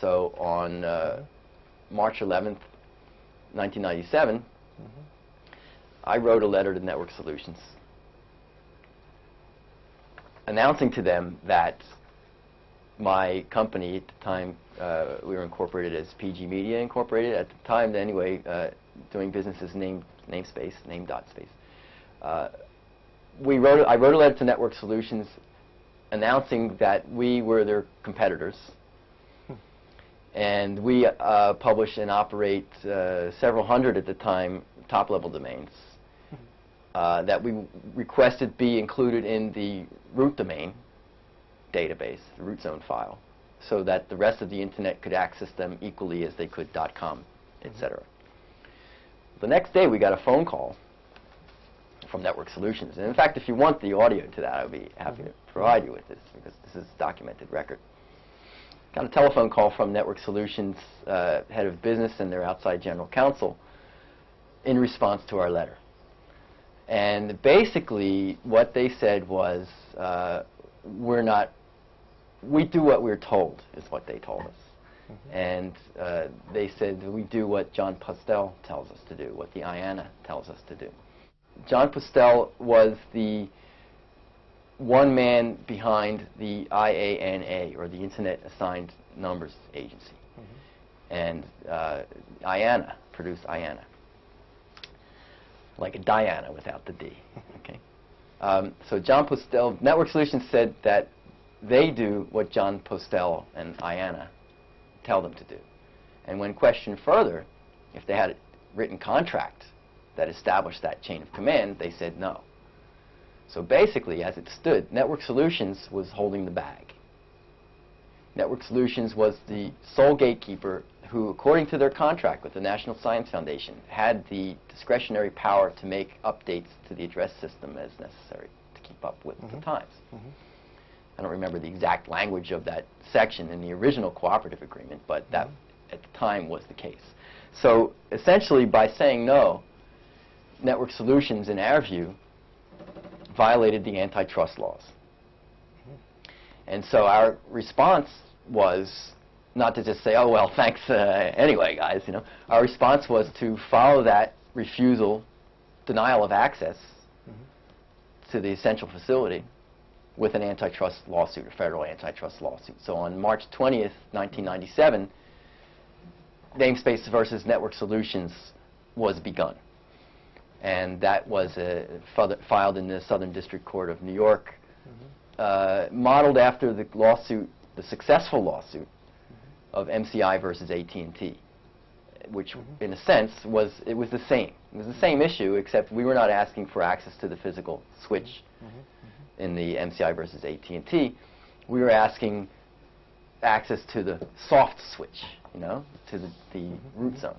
So on March 11th, 1997, I wrote a letter to Network Solutions announcing to them that my company, at the time we were incorporated as PG Media Incorporated, at the time anyway, doing business as NAME.SPACE, NAME.SPACE. I wrote a letter to Network Solutions announcing that we were their competitors, and we publish and operate several hundred at the time top-level domains that we requested be included in the root domain database, the root zone file, so that the rest of the internet could access them equally as they could .com, etc. The next day we got a phone call from Network Solutions. And in fact, if you want the audio to that, I would be happy to provide you with this, because this is documented record. Got a telephone call from Network Solutions head of business and their outside general counsel in response to our letter. And basically what they said was, we do what we're told, is what they told us. And they said we do what John Postel tells us to do, what the IANA tells us to do. John Postel was the one man behind the IANA, or the Internet Assigned Numbers Agency. And IANA produced IANA, like a Diana without the D. Okay. So John Postel, Network Solutions said that they do what John Postel and IANA tell them to do. And when questioned further, if they had a written contract that established that chain of command, they said no. So basically, as it stood, Network Solutions was holding the bag. Network Solutions was the sole gatekeeper who, according to their contract with the National Science Foundation, had the discretionary power to make updates to the address system as necessary to keep up with the times. I don't remember the exact language of that section in the original cooperative agreement, but that at the time was the case. So essentially, by saying no, Network Solutions, in our view, violated the antitrust laws. And so our response was not to just say, oh, well, thanks anyway, guys. You know, our response was to follow that refusal, denial of access to the essential facility with an antitrust lawsuit, a federal antitrust lawsuit. So on March 20th, 1997, NAME.SPACE versus Network Solutions was begun. And that was filed in the Southern District Court of New York, modeled after the lawsuit, the successful lawsuit of MCI versus AT&T, which in a sense was the same. It was the same issue, except we were not asking for access to the physical switch in the MCI versus AT&T. We were asking access to the soft switch, you know, to the root zone.